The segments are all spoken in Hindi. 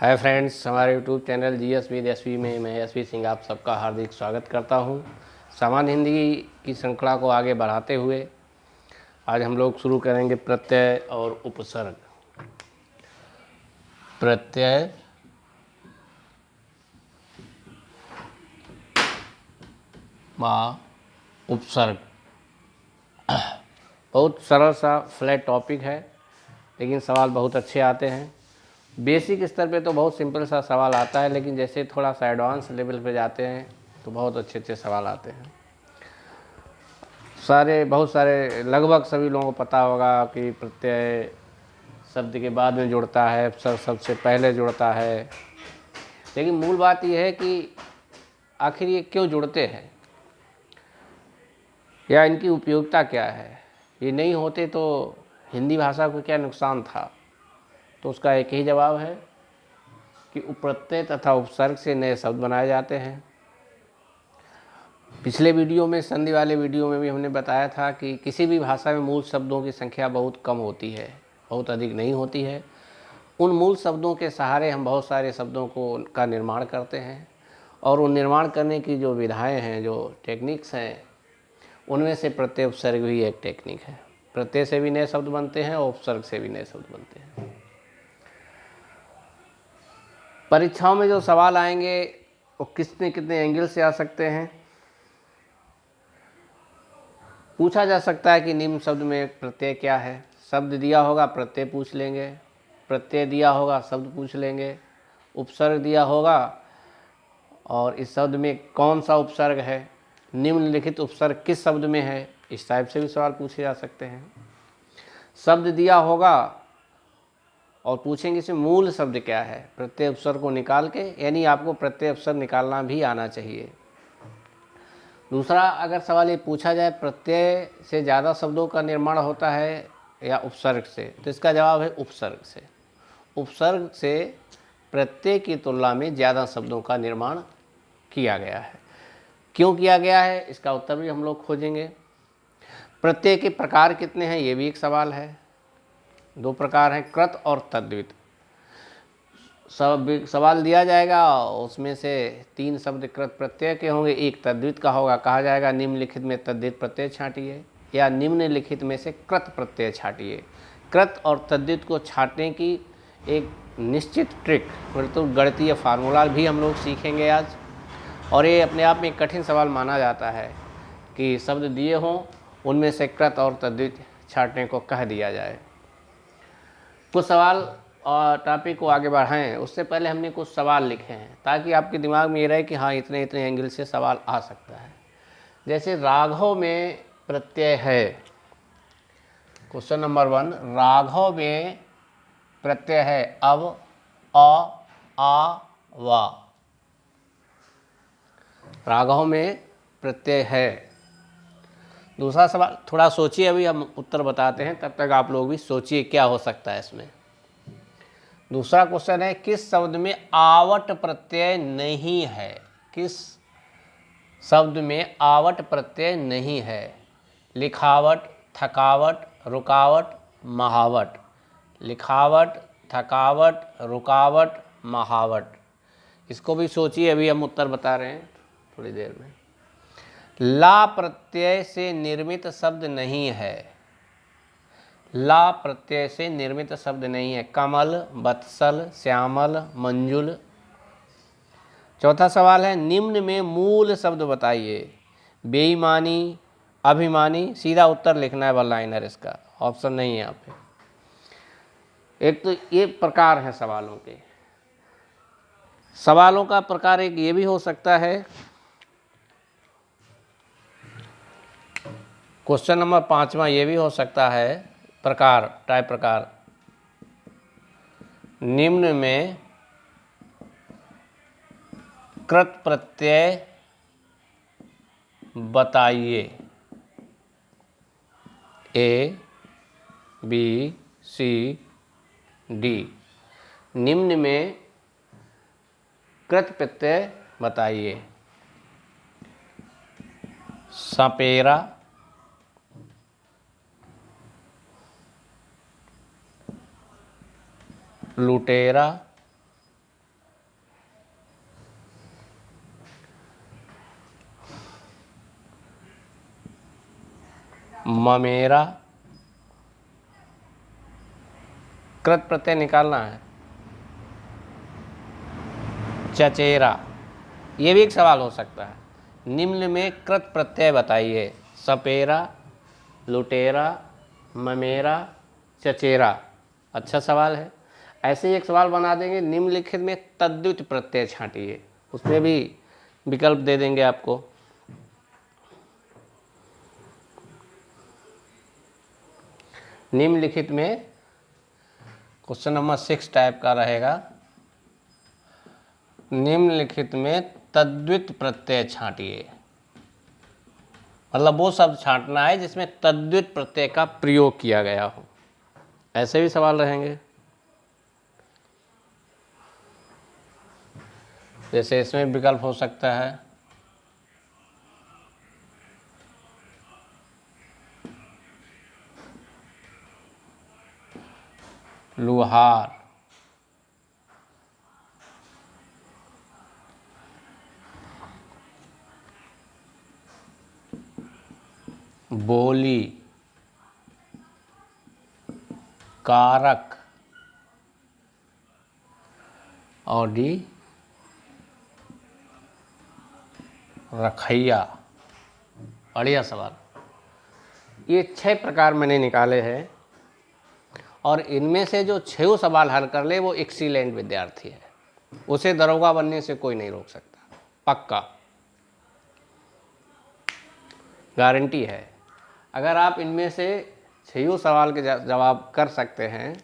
हाय फ्रेंड्स, हमारे YouTube channel GS with SV में मैं एसवी सिंह आप सबका हार्दिक स्वागत करता हूं। सामान्य हिंदी की श्रृंखला को आगे बढ़ाते हुए आज हम लोग शुरू करेंगे प्रत्यय और उपसर्ग। प्रत्यय व उपसर्ग बहुत सरल सा फ्लैट टॉपिक है, लेकिन सवाल बहुत अच्छे आते हैं। बेसिक स्तर पे तो बहुत सिंपल सा सवाल आता है, लेकिन जैसे थोड़ा सा एडवांस लेवल पे जाते हैं तो बहुत अच्छे अच्छे सवाल आते हैं। बहुत सारे लगभग सभी लोगों को पता होगा कि प्रत्यय शब्द के बाद में जुड़ता है, सबसे पहले जुड़ता है, लेकिन मूल बात यह है कि आखिर ये क्यों जुड़ते हैं या इनकी उपयोगिता क्या है। ये नहीं होते तो हिंदी भाषा को क्या नुकसान था। तो उसका एक ही जवाब है कि उपप्रत्यय तथा उपसर्ग से नए शब्द बनाए जाते हैं। पिछले वीडियो में, संधि वाले वीडियो में भी हमने बताया था कि किसी भी भाषा में मूल शब्दों की संख्या बहुत कम होती है, बहुत अधिक नहीं होती है। उन मूल शब्दों के सहारे हम बहुत सारे शब्दों का निर्माण करते हैं, और उन निर्माण करने की जो विधाएं हैं, जो टेक्निक्स हैं, उनमें से प्रत्यय उपसर्ग भी एक टेक्निक है। प्रत्यय से भी नए शब्द बनते हैं और उपसर्ग से भी नए शब्द बनते हैं। परीक्षाओं में जो सवाल आएंगे वो कितने कितने एंगल से आ सकते हैं। पूछा जा सकता है कि निम्न शब्द में प्रत्यय क्या है। शब्द दिया होगा, प्रत्यय पूछ लेंगे। प्रत्यय दिया होगा, शब्द पूछ लेंगे। उपसर्ग दिया होगा और इस शब्द में कौन सा उपसर्ग है, निम्नलिखित उपसर्ग किस शब्द में है, इस टाइप से भी सवाल पूछे जा सकते हैं। शब्द दिया होगा और पूछेंगे इसमें मूल शब्द क्या है, प्रत्यय उपसर्ग को निकाल के, यानी आपको प्रत्यय उपसर्ग निकालना भी आना चाहिए। दूसरा, अगर सवाल ये पूछा जाए प्रत्यय से ज़्यादा शब्दों का निर्माण होता है या उपसर्ग से, तो इसका जवाब है उपसर्ग से। उपसर्ग से प्रत्यय की तुलना में ज़्यादा शब्दों का निर्माण किया गया है। क्यों किया गया है, इसका उत्तर भी हम लोग खोजेंगे। प्रत्यय के प्रकार कितने हैं, ये भी एक सवाल है। 2 प्रकार हैं, कृत और तद्धित। सवाल दिया जाएगा, उसमें से 3 शब्द कृत प्रत्यय के होंगे, 1 तद्धित का होगा। कहा जाएगा निम्नलिखित में तद्धित प्रत्यय छांटिए या निम्नलिखित में से कृत प्रत्यय छांटिए। कृत और तद्धित को छांटने की एक निश्चित ट्रिक, मतलब गणितीय फार्मूला भी हम लोग सीखेंगे आज। और ये अपने आप में एक कठिन सवाल माना जाता है कि शब्द दिए हों, उनमें से कृत और तद्धित छांटने को कह दिया जाए। कुछ सवाल और टॉपिक को आगे बढ़ाएं उससे पहले हमने कुछ सवाल लिखे हैं, ताकि आपके दिमाग में ये रहे कि हाँ, इतने इतने एंगल से सवाल आ सकता है। जैसे राघव में प्रत्यय है, क्वेश्चन नंबर 1, राघव में प्रत्यय है अब, अ, आ, वा। राघव में प्रत्यय है। दूसरा सवाल, थोड़ा सोचिए, अभी हम उत्तर बताते हैं, तब तक आप लोग भी सोचिए क्या हो सकता है इसमें। दूसरा क्वेश्चन है, किस शब्द में आवट प्रत्यय नहीं है। किस शब्द में आवट प्रत्यय नहीं है। लिखावट, थकावट, रुकावट, महावट। लिखावट, थकावट, रुकावट, महावट। इसको भी सोचिए, अभी हम उत्तर बता रहे हैं थोड़ी देर में। ला प्रत्यय से निर्मित शब्द नहीं है। ला प्रत्यय से निर्मित शब्द नहीं है। कमल, वत्सल, श्यामल, मंजुल। चौथा सवाल है, निम्न में मूल शब्द बताइए। बेईमानी, अभिमानी। सीधा उत्तर लिखना है, वन लाइनर, इसका ऑप्शन नहीं है यहाँ पे। एक तो ये प्रकार है सवालों के। सवालों का प्रकार एक ये भी हो सकता है, क्वेश्चन नंबर 5वां ये भी हो सकता है, प्रकार, टाइप प्रकार। निम्न में कृत प्रत्यय बताइए। ए, बी, सी, डी। निम्न में कृत प्रत्यय बताइए। सपेरा, लुटेरा, ममेरा, कृत प्रत्यय निकालना है, चचेरा, ये भी एक सवाल हो सकता है। निम्न में कृत प्रत्यय बताइए, सपेरा, लुटेरा, ममेरा, चचेरा। अच्छा सवाल है। ऐसे ही एक सवाल बना देंगे, निम्नलिखित में तद्धित प्रत्यय छांटिए, उसमें भी विकल्प दे देंगे आपको। निम्नलिखित में क्वेश्चन नंबर 6 टाइप का रहेगा, निम्नलिखित में तद्धित प्रत्यय छांटिए, मतलब वो शब्द छांटना है जिसमें तद्धित प्रत्यय का प्रयोग किया गया हो। ऐसे भी सवाल रहेंगे। जैसे इसमें विकल्प हो सकता है लुहार, बोली, कारक और डी रखैया। बढ़िया सवाल। ये 6 प्रकार मैंने निकाले हैं और इनमें से जो 6 सवाल हल कर ले वो एक्सीलेंट विद्यार्थी है, उसे दरोगा बनने से कोई नहीं रोक सकता, पक्का गारंटी है। अगर आप इनमें से 6 सवाल के जवाब कर सकते हैं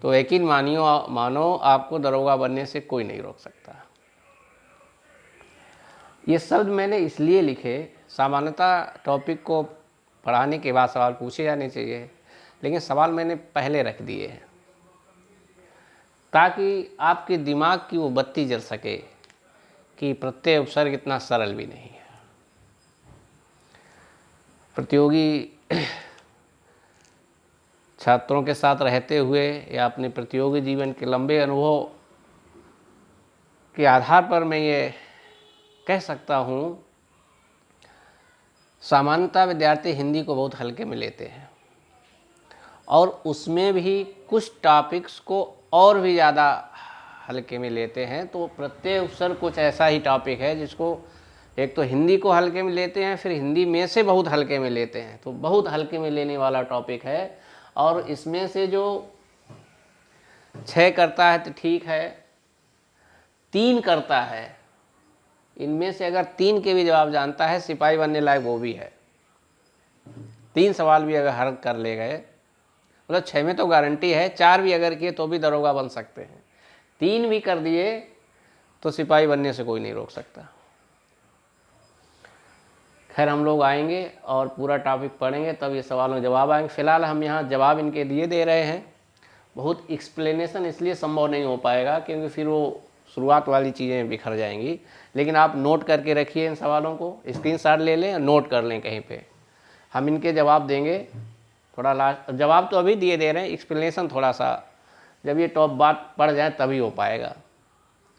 तो यकीन मानो आपको दरोगा बनने से कोई नहीं रोक सकता। ये शब्द मैंने इसलिए लिखे, सामान्यतः टॉपिक को पढ़ाने के बाद सवाल पूछे जाने चाहिए, लेकिन सवाल मैंने पहले रख दिए हैं ताकि आपके दिमाग की वो बत्ती जल सके कि प्रत्यय उपसर्ग इतना सरल भी नहीं है। प्रतियोगी छात्रों के साथ रहते हुए या अपने प्रतियोगी जीवन के लंबे अनुभव के आधार पर मैं ये कह सकता हूँ, सामान्यतः विद्यार्थी हिंदी को बहुत हल्के में लेते हैं और उसमें भी कुछ टॉपिक्स को और भी ज़्यादा हल्के में लेते हैं। तो प्रत्यय उपसर्ग कुछ ऐसा ही टॉपिक है जिसको एक तो हिंदी को हल्के में लेते हैं, फिर हिंदी में से बहुत हल्के में लेते हैं, तो बहुत हल्के में लेने वाला टॉपिक है। और इसमें से जो 6 करता है तो ठीक है, 3 करता है, इनमें से अगर 3 के भी जवाब जानता है सिपाही बनने लायक वो भी है। 3 सवाल भी अगर हल कर ले गए, मतलब 6 में तो गारंटी है, 4 भी अगर किए तो भी दरोगा बन सकते हैं, 3 भी कर दिए तो सिपाही बनने से कोई नहीं रोक सकता। खैर हम लोग आएंगे और पूरा टॉपिक पढ़ेंगे, तब ये सवालों के जवाब आएंगे। फिलहाल हम यहाँ जवाब इनके दिए दे रहे हैं। बहुत एक्सप्लेनेशन इसलिए संभव नहीं हो पाएगा क्योंकि फिर वो शुरुआत वाली चीज़ें बिखर जाएंगी, लेकिन आप नोट करके रखिए, इन सवालों को स्क्रीनशॉट ले लें, नोट कर लें कहीं पे। हम इनके जवाब देंगे थोड़ा लास्ट, जवाब तो अभी दिए दे रहे हैं, एक्सप्लेनेशन थोड़ा सा जब ये टॉप बात पढ़ जाए तभी हो पाएगा।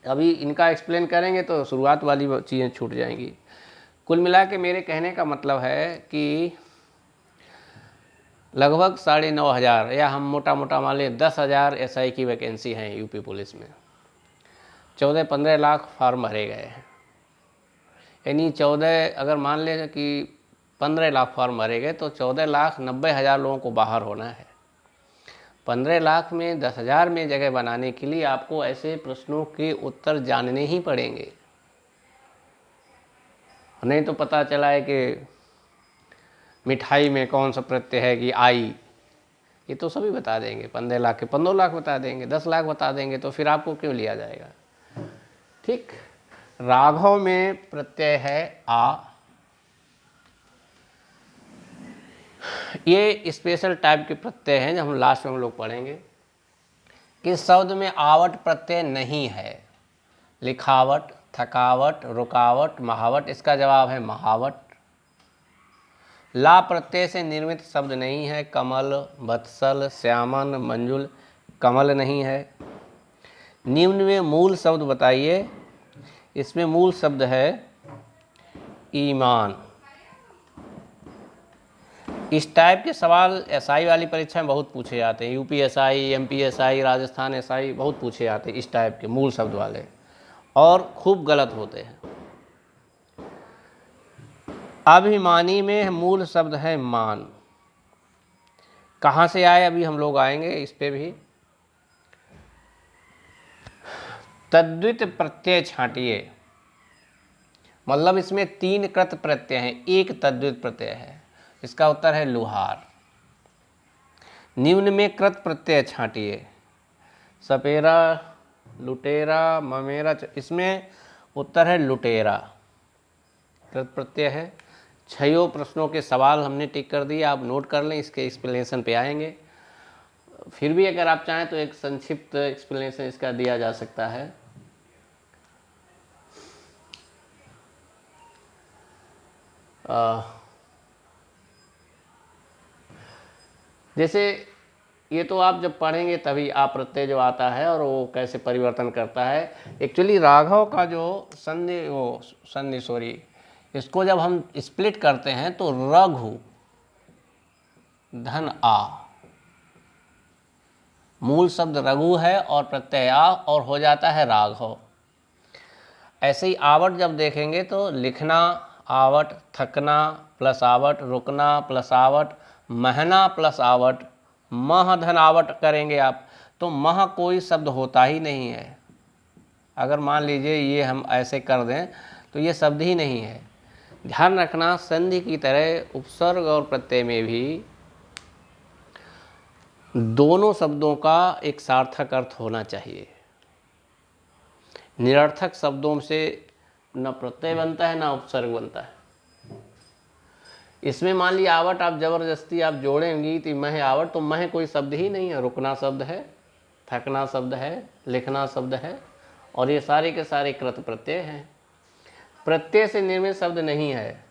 अभी इनका एक्सप्लेन करेंगे तो शुरुआत वाली चीज़ें छूट जाएंगी। कुल मिला के मेरे कहने का मतलब है कि लगभग 9,500 या हम मोटा मोटा मान लें 10,000 SI की वैकेंसी हैं यूपी पुलिस में। 14-15 लाख फॉर्म भरे गए हैं, यानी 14 अगर मान लें कि 15 लाख फॉर्म भरे गए तो 14,90,000 लोगों को बाहर होना है। 15 लाख में 10,000 में जगह बनाने के लिए आपको ऐसे प्रश्नों के उत्तर जानने ही पड़ेंगे, नहीं तो पता चला है कि मिठाई में कौन सा प्रत्यय है कि आई, ये तो सभी बता देंगे। 15 लाख के 15 लाख बता देंगे, 10 लाख बता देंगे, तो फिर आपको क्यों लिया जाएगा। ठीक, राघव में प्रत्यय है आ, ये स्पेशल टाइप के प्रत्यय हैं जो हम लास्ट में हम लोग पढ़ेंगे। किस शब्द में आवट प्रत्यय नहीं है, लिखावट, थकावट, रुकावट, महावट। इसका जवाब है महावट। ला प्रत्यय से निर्मित शब्द नहीं है, कमल, वत्सल, श्यामन, मंजुल। कमल नहीं है। निम्न में मूल शब्द बताइए, इसमें मूल शब्द है ईमान। इस टाइप के सवाल एसआई वाली परीक्षा में बहुत पूछे जाते हैं। यूपीएसआई, एमपीएसआई, राजस्थान एसआई बहुत पूछे जाते हैं इस टाइप के मूल शब्द वाले, और खूब गलत होते हैं। अभिमानी में मूल शब्द है मान। कहाँ से आए अभी हम लोग आएंगे इस पे भी। तद्वित प्रत्यय छांटिए, मतलब इसमें 3 कृत प्रत्यय हैं, 1 तद्वित प्रत्यय है। इसका उत्तर है लुहार। निम्न में कृत प्रत्यय छांटिए, सपेरा, लुटेरा, ममेरा, इसमें उत्तर है लुटेरा, कृत प्रत्यय है। 6 प्रश्नों के सवाल हमने टिक कर दिए, आप नोट कर लें, इसके एक्सप्लेनेशन पे आएंगे। फिर भी अगर आप चाहें तो एक संक्षिप्त एक्सप्लेनेशन इसका दिया जा सकता है। जैसे ये तो आप जब पढ़ेंगे तभी आप प्रत्यय जो आता है और वो कैसे परिवर्तन करता है। एक्चुअली राघव का जो संधि सॉरी, इसको जब हम स्प्लिट करते हैं तो रघु धन आ, मूल शब्द रघु है और प्रत्यय आ और हो जाता है राघव। ऐसे ही आवट जब देखेंगे तो लिखना आवट, थकना प्लस आवट, रुकना प्लस आवट, महना प्लस आवट, मह धन आवट करेंगे आप तो मह कोई शब्द होता ही नहीं है। अगर मान लीजिए ये हम ऐसे कर दें तो ये शब्द ही नहीं है। ध्यान रखना, संधि की तरह उपसर्ग और प्रत्यय में भी दोनों शब्दों का एक सार्थक अर्थ होना चाहिए। निरर्थक शब्दों से न प्रत्यय बनता है ना उपसर्ग बनता है। इसमें मान लीजिए आवट आप जबरदस्ती आप जोड़ेंगी तो मह आवट, तो मह कोई शब्द ही नहीं है। रुकना शब्द है, थकना शब्द है, लिखना शब्द है, और ये सारे के सारे कृत प्रत्यय हैं। प्रत्यय से निर्मित शब्द नहीं है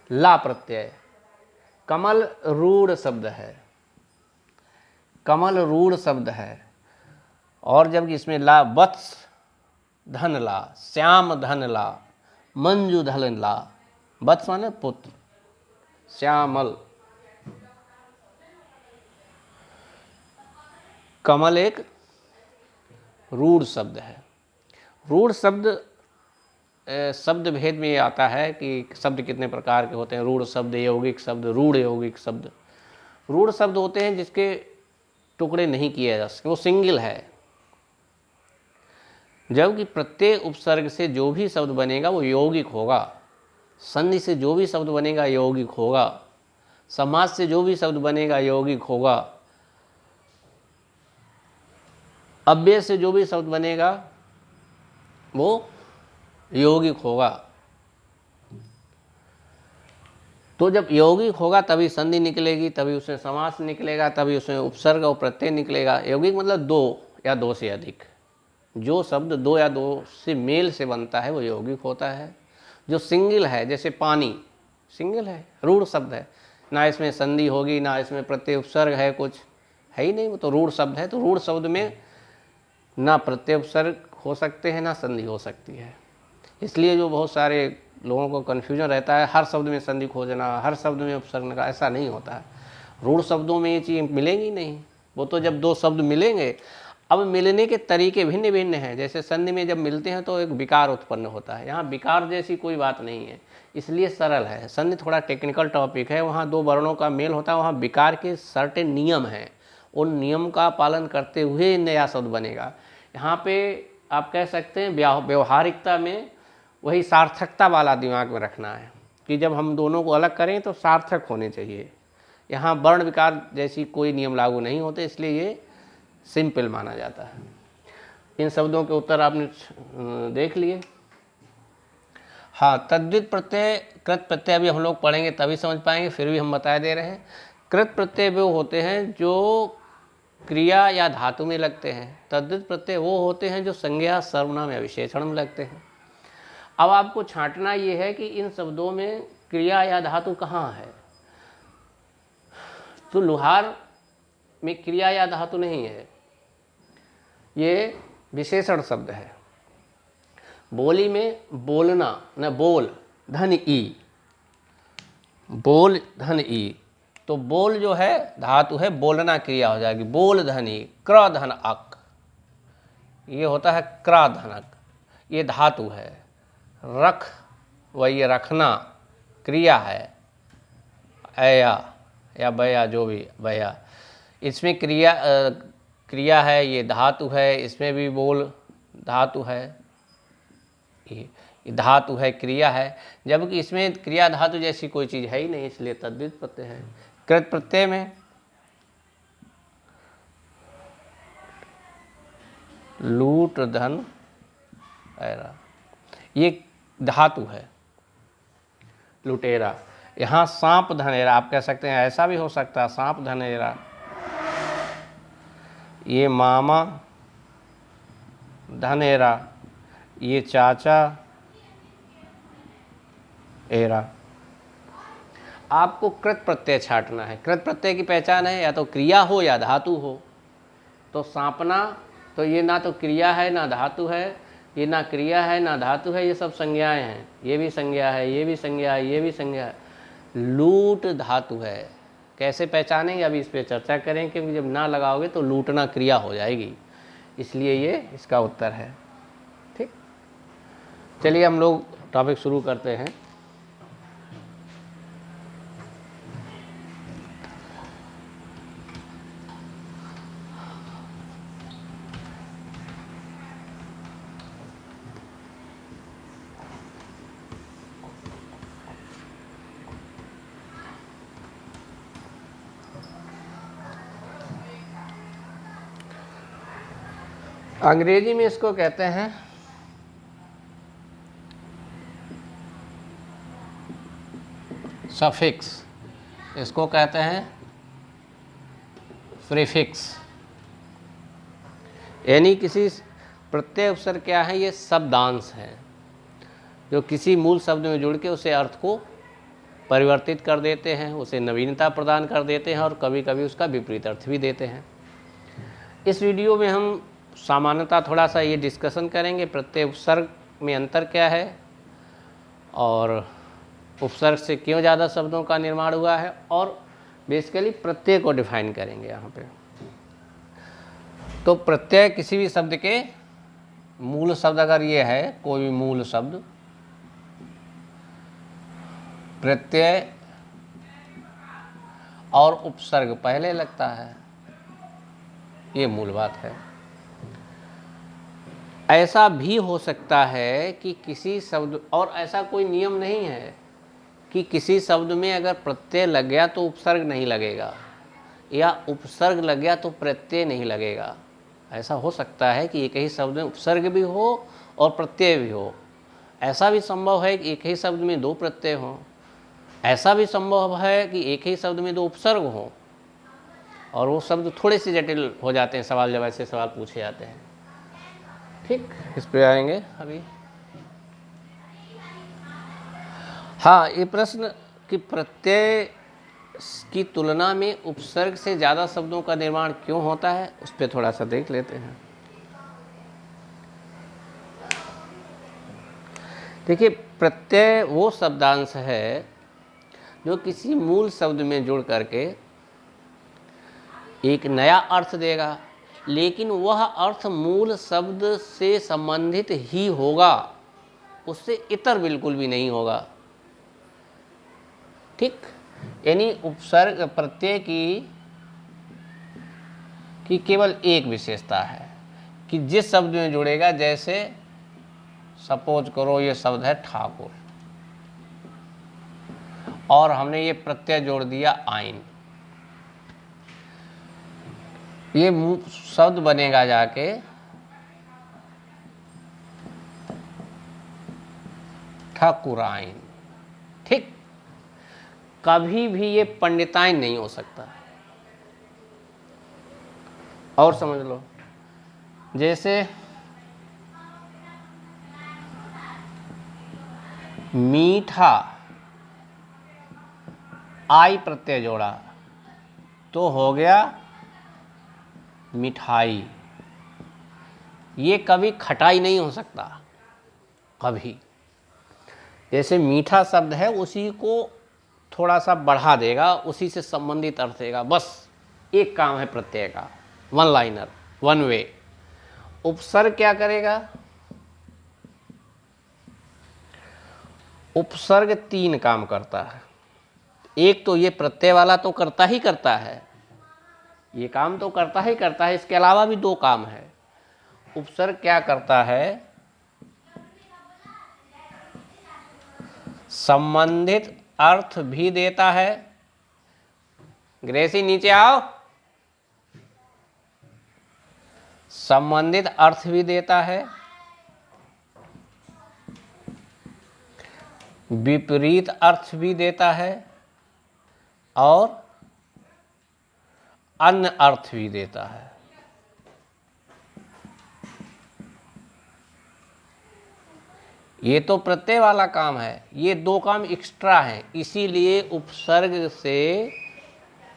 ला प्रत्यय। कमल रूढ़ शब्द है, कमल रूढ़ शब्द है। और जबकि इसमें ला वत्स धन ला, श्याम धन ला, मंजू धन ला, वत्स माने पुत्र, श्यामल, कमल एक रूढ़ शब्द है। रूढ़ शब्द शब्द भेद में ये आता है कि शब्द कितने प्रकार के होते हैं। रूढ़ शब्द, यौगिक शब्द, रूढ़ यौगिक शब्द। रूढ़ शब्द होते हैं जिसके टुकड़े नहीं किए जा सकते, वो सिंगल है। जबकि प्रत्येक उपसर्ग से जो भी शब्द बनेगा वो यौगिक होगा, संधि से जो भी शब्द बनेगा यौगिक होगा, समास से जो भी शब्द बनेगा यौगिक होगा, अव्यय से जो भी शब्द बनेगा वो यौगिक होगा। तो जब यौगिक होगा तभी संधि निकलेगी, तभी उसमें समास निकलेगा, तभी उसमें उपसर्ग और प्रत्यय निकलेगा। यौगिक मतलब 2 या 2 से अधिक। जो शब्द 2 या 2 से मेल से बनता है वो यौगिक होता है। जो सिंगल है, जैसे पानी सिंगल है, रूढ़ शब्द है, ना इसमें संधि होगी ना इसमें प्रत्यय उपसर्ग है, कुछ है ही नहीं, वो तो रूढ़ शब्द है। तो रूढ़ शब्द में ना प्रत्यय उपसर्ग हो सकते हैं ना संधि हो सकती है। इसलिए जो बहुत सारे लोगों को कन्फ्यूजन रहता है, हर शब्द में संधि खोजना, हर शब्द में उपसर्ग का, ऐसा नहीं होता है। रूढ़ शब्दों में ये चीज़ मिलेंगी नहीं। वो तो जब 2 शब्द मिलेंगे, अब मिलने के तरीके भिन्न भिन्न हैं। जैसे संधि में जब मिलते हैं तो एक विकार उत्पन्न होता है, यहाँ विकार जैसी कोई बात नहीं है, इसलिए सरल है। संधि थोड़ा टेक्निकल टॉपिक है, वहाँ 2 वर्णों का मेल होता है, वहाँ विकार के सर्टेन नियम हैं, उन नियम का पालन करते हुए नया शब्द बनेगा। यहाँ पे आप कह सकते हैं व्यवहारिकता में वही सार्थकता वाला दिमाग में रखना है कि जब हम दोनों को अलग करें तो सार्थक होने चाहिए। यहाँ वर्ण विकार जैसी कोई नियम लागू नहीं होते, इसलिए ये सिंपल माना जाता है। इन शब्दों के उत्तर आपने देख लिए। हाँ, तद्वित प्रत्यय, कृत प्रत्यय अभी हम लोग पढ़ेंगे तभी समझ पाएंगे, फिर भी हम बता दे रहे हैं। कृत प्रत्यय वो होते हैं जो क्रिया या धातु में लगते हैं। तद्वित प्रत्यय वो होते हैं जो संज्ञा, सर्वनाम या विशेषण में लगते हैं। अब आपको छांटना ये है कि इन शब्दों में क्रिया या धातु कहाँ है। तो लुहार में क्रिया या धातु नहीं है, ये विशेषण शब्द है। बोली में बोलना, न बोल धन ई, बोल धन ई, तो बोल जो है धातु है, बोलना क्रिया हो जाएगी। बोल धनी, क्र धन अक, ये होता है क्रा धनक, ये धातु है। रख वही रखना क्रिया है, अया या बया, जो भी बया, इसमें क्रिया है, ये धातु है, इसमें भी बोल धातु है, ये धातु है, क्रिया है, जबकि इसमें क्रिया धातु जैसी कोई चीज़ है ही नहीं, इसलिए तद्धित प्रत्यय है। कृत प्रत्यय में लूट धन ऐरा, ये धातु है लुटेरा। यहाँ सांप धनेरा आप कह सकते हैं, ऐसा भी हो सकता है सांप धनेरा। ये मामा धनेरा, ये चाचा एरा। आपको कृत प्रत्यय छांटना है। कृत प्रत्यय की पहचान है या तो क्रिया हो या धातु हो। तो सांपना, तो ये ना तो क्रिया है ना धातु है, ये ना क्रिया है ना धातु है, ये सब संज्ञाएं हैं। ये भी संज्ञा है, ये भी संज्ञा है, ये भी संज्ञा है। लूट धातु है, कैसे पहचानेंगे अभी इस पे चर्चा करें, क्योंकि जब ना लगाओगे तो लूटना क्रिया हो जाएगी, इसलिए ये इसका उत्तर है। ठीक, चलिए हम लोग टॉपिक शुरू करते हैं। अंग्रेजी में इसको कहते हैं सफिक्स, इसको कहते हैं प्रीफिक्स। यानी किसी प्रत्यय उपसर्ग क्या है, ये शब्दांश है जो किसी मूल शब्द में जुड़ के उसे अर्थ को परिवर्तित कर देते हैं, उसे नवीनता प्रदान कर देते हैं और कभी कभी उसका विपरीत अर्थ भी देते हैं। इस वीडियो में हम सामान्यतः थोड़ा सा ये डिस्कशन करेंगे प्रत्यय उपसर्ग में अंतर क्या है और उपसर्ग से क्यों ज़्यादा शब्दों का निर्माण हुआ है, और बेसिकली प्रत्यय को डिफाइन करेंगे यहाँ पे। तो प्रत्यय किसी भी शब्द के मूल शब्द, अगर ये है कोई भी मूल शब्द, प्रत्यय और उपसर्ग पहले लगता है, ये मूल बात है। ऐसा भी हो सकता है कि किसी शब्द, और ऐसा कोई नियम नहीं है कि किसी शब्द में अगर प्रत्यय लग गया तो उपसर्ग नहीं लगेगा, या उपसर्ग लग गया तो प्रत्यय नहीं लगेगा। ऐसा हो सकता है कि एक ही शब्द में उपसर्ग भी हो और प्रत्यय भी हो। ऐसा भी संभव है कि एक ही शब्द में दो प्रत्यय हों। ऐसा भी संभव है कि एक ही शब्द में दो उपसर्ग हों, और वो शब्द थोड़े से जटिल हो जाते हैं सवाल जब ऐसे सवाल पूछे जाते हैं। ठीक, इस पे आएंगे अभी। हाँ, ये प्रश्न कि प्रत्यय की तुलना में उपसर्ग से ज़्यादा शब्दों का निर्माण क्यों होता है, उस पर थोड़ा सा देख लेते हैं। देखिए, प्रत्यय वो शब्दांश है जो किसी मूल शब्द में जुड़ करके एक नया अर्थ देगा, लेकिन वह अर्थ मूल शब्द से संबंधित ही होगा, उससे इतर बिल्कुल भी नहीं होगा। ठीक, यानी उपसर्ग प्रत्यय की केवल एक विशेषता है कि जिस शब्द में जुड़ेगा, जैसे सपोज करो ये शब्द है ठाकुर और हमने ये प्रत्यय जोड़ दिया आइन, ये शब्द बनेगा जाके ठाकुराइन। ठीक, कभी भी ये पंडिताइन नहीं हो सकता। और समझ लो, जैसे मीठा आई प्रत्यय जोड़ा तो हो गया मिठाई। ये कभी खटाई नहीं हो सकता कभी। जैसे मीठा शब्द है, उसी को थोड़ा सा बढ़ा देगा, उसी से संबंधित अर्थ देगा। बस एक काम है प्रत्यय का, वन लाइनर, वन वे। उपसर्ग क्या करेगा? उपसर्ग तीन काम करता है। एक तो ये प्रत्यय वाला तो करता ही करता है, ये काम तो करता ही करता है, इसके अलावा भी दो काम है। उपसर्ग क्या करता है? संबंधित अर्थ भी देता है। ग्रेसी नीचे आओ। संबंधित अर्थ भी देता है, विपरीत अर्थ भी देता है, और अन्य अर्थ भी देता है। ये तो प्रत्यय वाला काम है, ये दो काम एक्स्ट्रा हैं, इसीलिए उपसर्ग से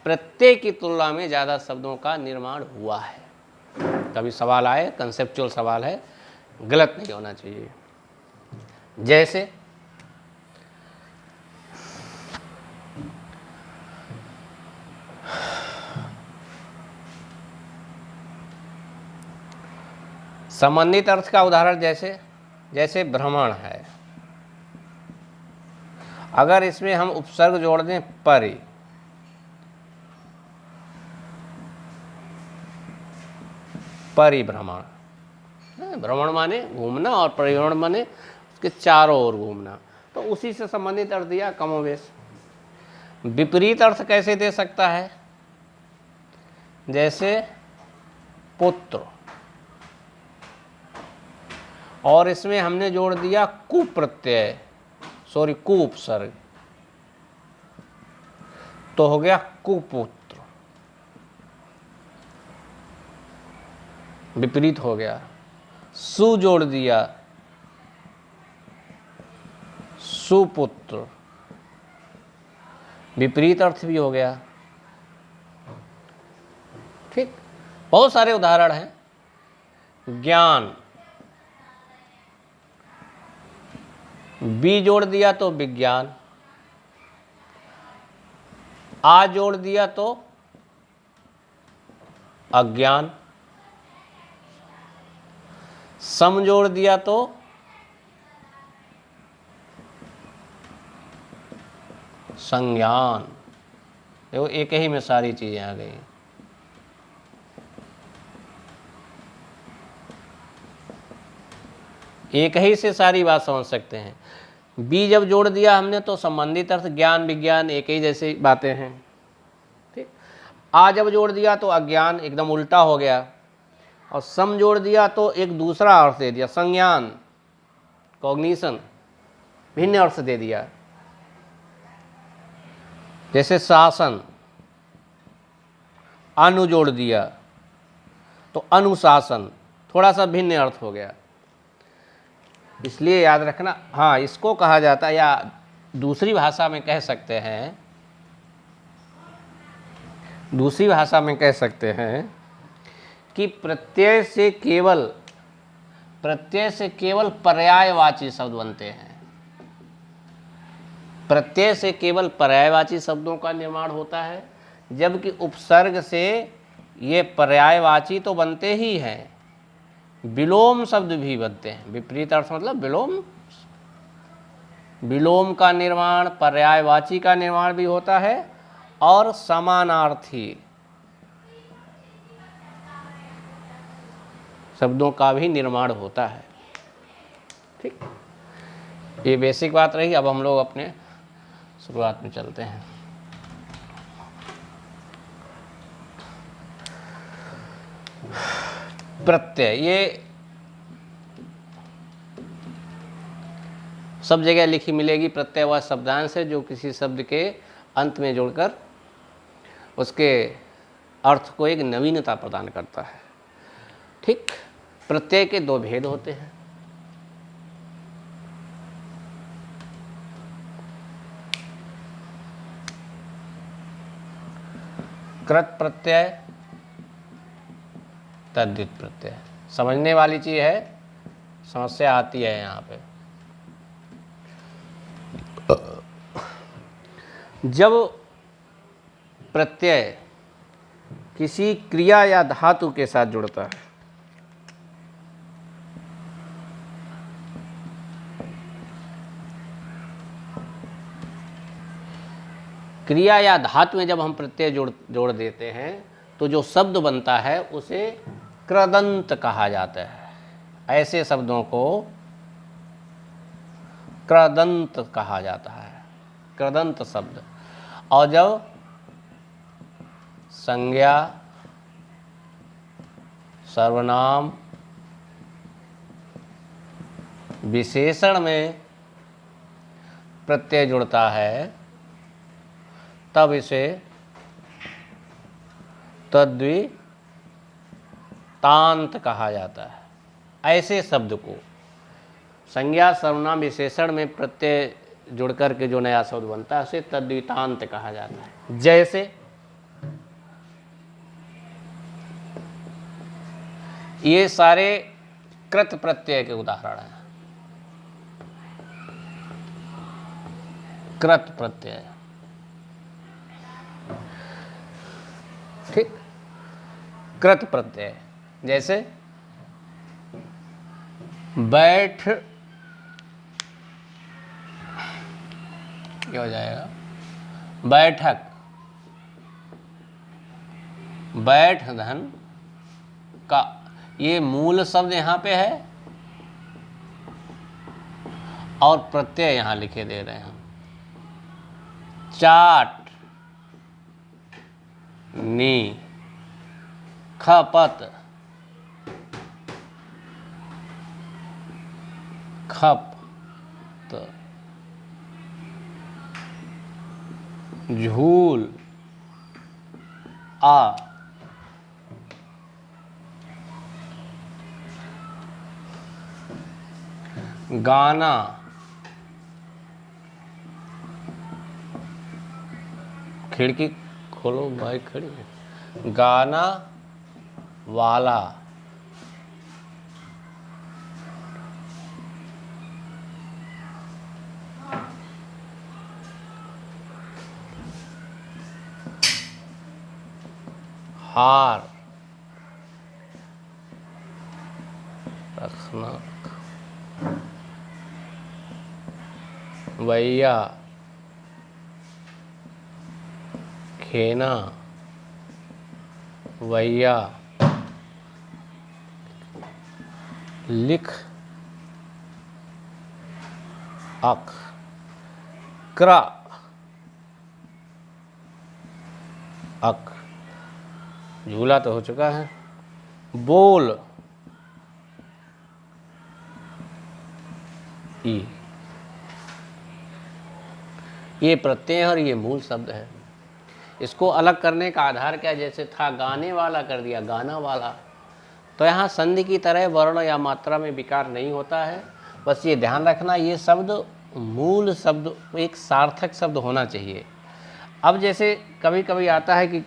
प्रत्यय की तुलना में ज़्यादा शब्दों का निर्माण हुआ है। कभी सवाल आए, कंसेप्चुअल सवाल है, गलत नहीं होना चाहिए। जैसे संबंधित अर्थ का उदाहरण जैसे भ्रमण है। अगर इसमें हम उपसर्ग जोड़ दें परि, परिभ्रमण, भ्रमण माने घूमना और परिभ्रमण माने उसके चारों ओर घूमना, तो उसी से संबंधित अर्थ दिया कमोवेश। विपरीत अर्थ कैसे दे सकता है? जैसे पुत्र, और इसमें हमने जोड़ दिया कुप्रत्यय, सॉरी कुपसर्ग, तो हो गया कुपुत्र, विपरीत हो गया। सु जोड़ दिया, सुपुत्र, विपरीत अर्थ भी हो गया। ठीक, बहुत सारे उदाहरण हैं। ज्ञान, बी जोड़ दिया तो विज्ञान, आ जोड़ दिया तो अज्ञान, सम जोड़ दिया तो संज्ञान। देखो एक ही में सारी चीजें आ गई। एक ही से सारी बात समझ सकते हैं। बी जब जोड़ दिया हमने तो संबंधित अर्थ ज्ञान विज्ञान एक ही जैसी बातें हैं। ठीक, आ जब जोड़ दिया तो अज्ञान एकदम उल्टा हो गया, और सम जोड़ दिया तो एक दूसरा अर्थ दे दिया, संज्ञान, कॉग्निशन, भिन्न अर्थ दे दिया। जैसे शासन, अनु जोड़ दिया तो अनुशासन, थोड़ा सा भिन्न अर्थ हो गया। इसलिए याद रखना, हाँ इसको कहा जाता है, या दूसरी भाषा में कह सकते हैं, दूसरी भाषा में कह सकते हैं कि प्रत्यय से केवल पर्यायवाची शब्द बनते हैं। प्रत्यय से केवल पर्यायवाची शब्दों का निर्माण होता है, जबकि उपसर्ग से ये पर्यायवाची तो बनते ही हैं, विलोम शब्द भी बनते हैं। विपरीत अर्थ मतलब विलोम का निर्माण, पर्यायवाची का निर्माण भी होता है, और समानार्थी शब्दों का भी निर्माण होता है। ठीक, ये बेसिक बात रही। अब हम लोग अपने शुरुआत में चलते हैं। प्रत्यय, ये सब जगह लिखी मिलेगी। प्रत्यय वह शब्दांश है जो किसी शब्द के अंत में जोड़कर उसके अर्थ को एक नवीनता प्रदान करता है। ठीक, प्रत्यय के दो भेद होते हैं। कृत प्रत्यय, तद्धित प्रत्यय। समझने वाली चीज है, समस्या आती है यहाँ पे। जब प्रत्यय किसी क्रिया या धातु के साथ जुड़ता है, क्रिया या धातु में जब हम प्रत्यय जोड़ देते हैं तो जो शब्द बनता है उसे कृदंत कहा जाता है। ऐसे शब्दों को कृदंत कहा जाता है, कृदंत शब्द। और जब संज्ञा, सर्वनाम, विशेषण में प्रत्यय जुड़ता है तब इसे तद्वितांत कहा जाता है। ऐसे शब्द को संज्ञा, सर्वनाम, विशेषण में प्रत्यय जुड़ करके जो नया शब्द बनता है उसे तद्वितांत कहा जाता है। जैसे ये सारे कृत प्रत्यय के उदाहरण हैं। कृत प्रत्यय, ठीक, कृत प्रत्यय जैसे बैठ, क्या हो जाएगा, बैठक, बैठ धन का, ये मूल शब्द यहाँ पे है और प्रत्यय यहाँ लिखे दे रहे हैं हम। चाट, नी, खपत, खप, झूल, आ, गाना, खिड़की खोलो, बाइक खड़ी है, गाना वाला, हार, रखना, वैया, खेना, वैया, लिख, अक, क्रा, अक, झूला तो हो चुका है, बोल, ई। ये प्रत्यय और ये मूल शब्द है। इसको अलग करने का आधार क्या, जैसे था गाने वाला कर दिया गाना वाला, तो यहाँ संधि की तरह वर्ण या मात्रा में विकार नहीं होता है। बस ये ध्यान रखना, ये शब्द मूल शब्द एक सार्थक शब्द होना चाहिए। अब जैसे कभी कभी आता है कि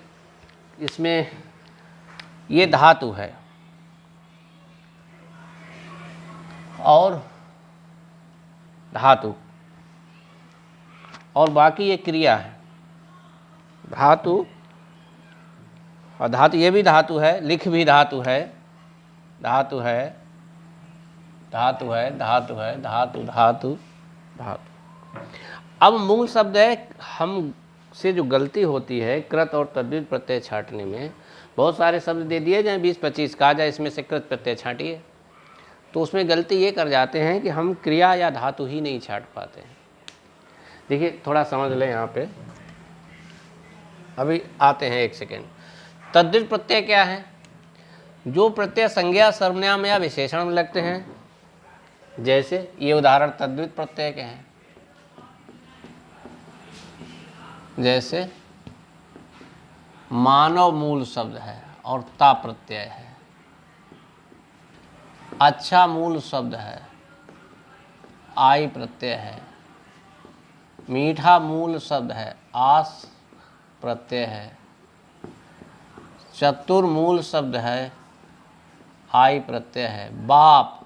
इसमें ये धातु है और धातु और बाकी ये क्रिया है, धातु और धातु, ये भी धातु है, लिख भी धातु है, धातु है, धातु है, धातु है, धातु धातु धातु। अब मूल शब्द है, हम से जो गलती होती है कृत और तद्धित प्रत्यय छांटने में, बहुत सारे शब्द दे दिए जाए 20-25 कहा जाए इसमें से कृत प्रत्यय छांटिए, तो उसमें गलती ये कर जाते हैं कि हम क्रिया या धातु ही नहीं छांट पाते हैं। देखिए थोड़ा समझ लें यहाँ पे, अभी आते हैं, एक सेकेंड। तद्धित प्रत्यय क्या है? जो प्रत्यय संज्ञा, सर्वनाम या विशेषण में लगते हैं, जैसे ये उदाहरण तद्धित प्रत्यय के हैं, जैसे मानव मूल शब्द है और ता प्रत्यय है, अच्छा मूल शब्द है, आई प्रत्यय है, मीठा मूल शब्द है, आस प्रत्यय है, चतुर मूल शब्द है, आई प्रत्यय है, बाप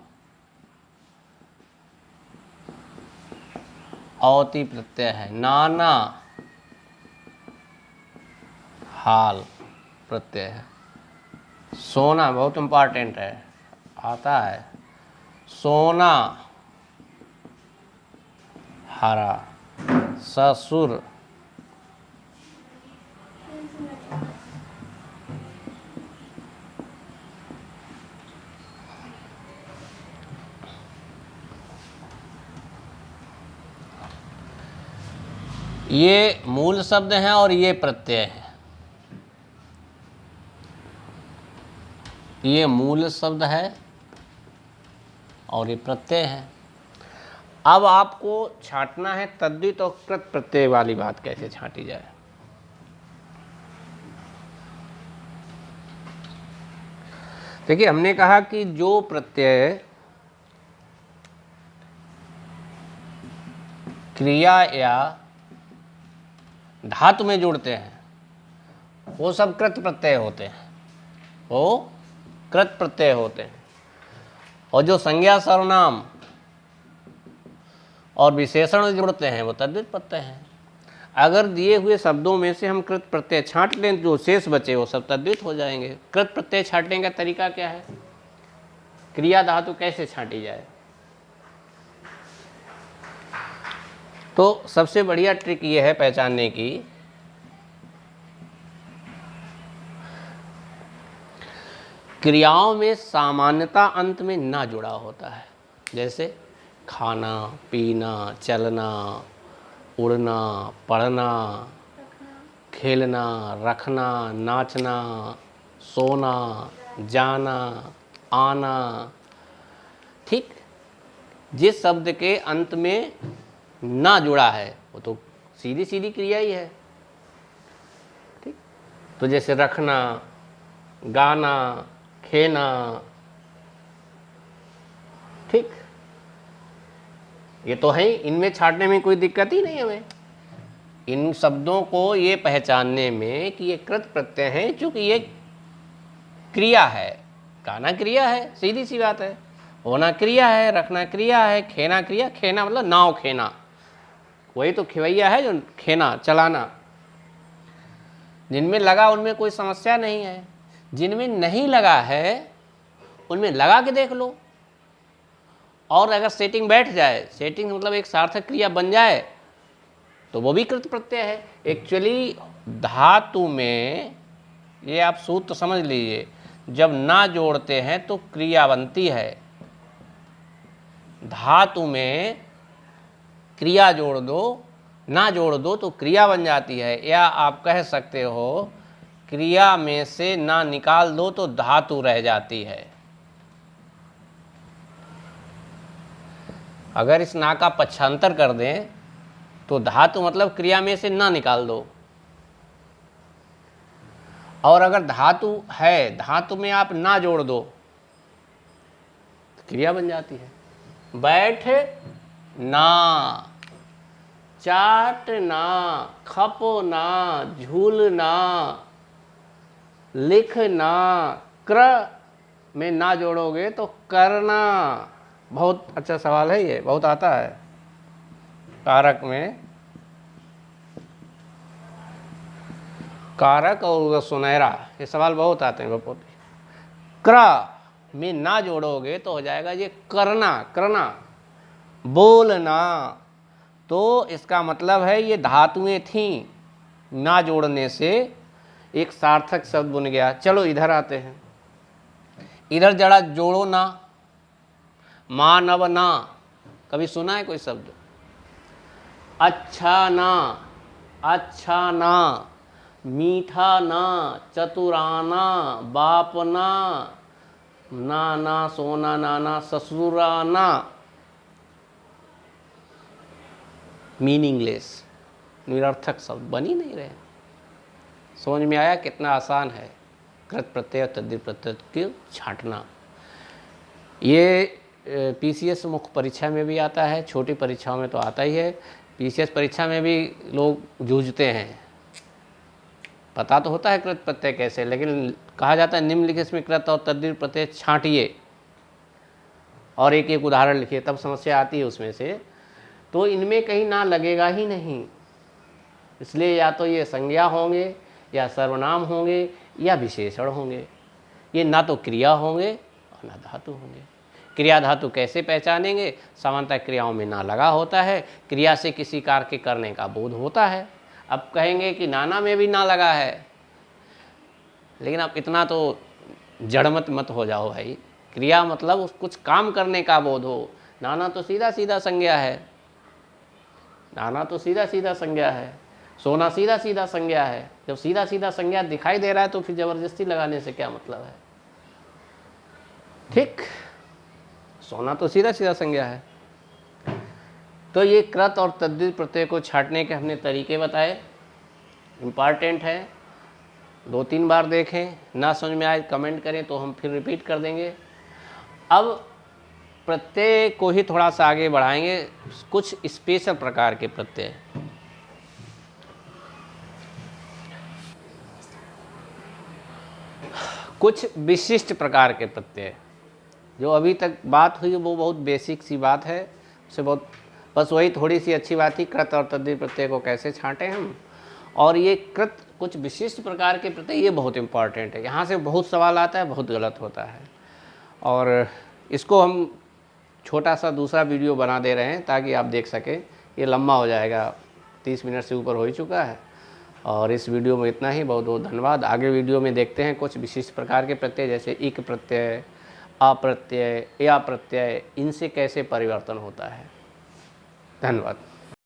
औती प्रत्यय है, नाना हाल प्रत्यय है। सोना बहुत इम्पॉर्टेंट है, आता है। सोना, हरा। ससुर, ये मूल शब्द हैं और ये प्रत्यय है। ये मूल शब्द है और ये प्रत्यय है। अब आपको छांटना है तद्धित और कृत प्रत्यय वाली बात कैसे छांटी जाए। देखिए, हमने कहा कि जो प्रत्यय क्रिया या धातु में जुड़ते हैं वो सब कृत प्रत्यय होते हैं, वो कृत प्रत्यय होते हैं। और जो संज्ञा सर्वनाम और विशेषण जुड़ते हैं वो तद्धित प्रत्यय हैं। अगर दिए हुए शब्दों में से हम कृत प्रत्यय छांट लें, जो शेष बचे वो सब तद्धित हो जाएंगे। कृत प्रत्यय छांटने का तरीका क्या है, क्रिया धातु कैसे छांटी जाए? तो सबसे बढ़िया ट्रिक ये है पहचानने की, क्रियाओं में सामान्यता अंत में ना जुड़ा होता है। जैसे खाना, पीना, चलना, उड़ना, पढ़ना, खेलना, रखना, नाचना, सोना, जाना, आना। ठीक, जिस शब्द के अंत में ना जुड़ा है वो तो सीधी सीधी क्रिया ही है। ठीक, तो जैसे रखना, गाना, खेना। ठीक, ये तो है, इनमें छांटने में कोई दिक्कत ही नहीं हमें। इन शब्दों को ये पहचानने में कि ये कृत प्रत्यय है, क्योंकि ये क्रिया है। गाना क्रिया है, सीधी सी बात है। होना क्रिया है, रखना क्रिया है, खेना क्रिया। खेना मतलब नाव खेना, वही तो खिवैया है जो खेना, चलाना। जिनमें लगा उनमें कोई समस्या नहीं है, जिनमें नहीं लगा है उनमें लगा के देख लो। और अगर सेटिंग बैठ जाए, सेटिंग मतलब एक सार्थक क्रिया बन जाए, तो वो भी कृत प्रत्यय है। एक्चुअली धातु में ये आप सूत्र समझ लीजिए, जब ना जोड़ते हैं तो क्रिया बनती है। धातु में क्रिया जोड़ दो, ना जोड़ दो तो क्रिया बन जाती है। या आप कह सकते हो क्रिया में से ना निकाल दो तो धातु रह जाती है। अगर इस ना का पक्षांतर कर दें तो धातु मतलब क्रिया में से ना निकाल दो। और अगर धातु है, धातु में आप ना जोड़ दो तो क्रिया बन जाती है। बैठ ना, चाटना, खपना, झूलना, लिखना। क्र में ना जोड़ोगे तो करना। बहुत अच्छा सवाल है ये, बहुत आता है कारक में। कारक और सुनहरा, ये सवाल बहुत आते हैं बपोती। क्र में ना जोड़ोगे तो हो जाएगा ये करना, करना। बोलना, तो इसका मतलब है ये धातुएं थीं, ना जोड़ने से एक सार्थक शब्द बन गया। चलो इधर आते हैं, इधर जरा जोड़ो ना। मानव ना, कभी सुना है कोई शब्द? अच्छा ना, अच्छा ना। मीठा ना, चतुराना, बापना, नाना, सोना, नाना, ससुराना। मीनिंगलेस, निरर्थक शब्द बन ही नहीं रहे। समझ में आया कितना आसान है कृत प्रत्यय और तद्धित प्रत्यय को छांटना। ये पीसीएस मुख्य परीक्षा में भी आता है, छोटी परीक्षाओं में तो आता ही है। पीसीएस परीक्षा में भी लोग जूझते हैं। पता तो होता है कृत प्रत्यय कैसे, लेकिन कहा जाता है निम्नलिखित इसमें कृत और तद्धित प्रत्यय छांटिए और एक एक उदाहरण लिखिए, तब समस्या आती है उसमें से। तो इनमें कहीं ना लगेगा ही नहीं, इसलिए या तो ये संज्ञा होंगे या सर्वनाम होंगे या विशेषण होंगे। ये ना तो क्रिया होंगे और ना धातु होंगे। क्रिया धातु कैसे पहचानेंगे? सामान्यतः क्रियाओं में ना लगा होता है, क्रिया से किसी कार्य के करने का बोध होता है। अब कहेंगे कि नाना में भी ना लगा है, लेकिन अब इतना तो जड़मत मत हो जाओ भाई। क्रिया मतलब कुछ काम करने का बोध हो। नाना तो सीधा सीधा संज्ञा है, नाना तो सीधा सीधा संज्ञा है, सोना सीधा सीधा संज्ञा है। जब सीधा सीधा संज्ञा दिखाई दे रहा है तो फिर जबरदस्ती लगाने से क्या मतलब है? ठीक, सोना तो सीधा सीधा संज्ञा है। तो ये कृत और तद्धित प्रत्यय को छांटने के हमने तरीके बताए, इम्पॉर्टेंट है। 2-3 बार देखें, ना समझ में आए कमेंट करें तो हम फिर रिपीट कर देंगे। अब प्रत्यय को ही थोड़ा सा आगे बढ़ाएंगे, कुछ स्पेशल प्रकार के प्रत्यय। कुछ विशिष्ट प्रकार के प्रत्यय। जो अभी तक बात हुई वो बहुत बेसिक सी बात है, उससे बहुत बस वही थोड़ी सी अच्छी बात थी, कृत और तद्धित प्रत्यय को कैसे छांटें हम। और ये कृत कुछ विशिष्ट प्रकार के प्रत्यय, ये बहुत इम्पॉर्टेंट है। यहाँ से बहुत सवाल आता है, बहुत गलत होता है, और इसको हम छोटा सा दूसरा वीडियो बना दे रहे हैं ताकि आप देख सकें। ये लंबा हो जाएगा, 30 मिनट से ऊपर हो ही चुका है। और इस वीडियो में इतना ही, बहुत बहुत धन्यवाद। आगे वीडियो में देखते हैं कुछ विशिष्ट प्रकार के प्रत्यय, जैसे इक प्रत्यय, अप्रत्यय, या प्रत्यय, इनसे कैसे परिवर्तन होता है। धन्यवाद।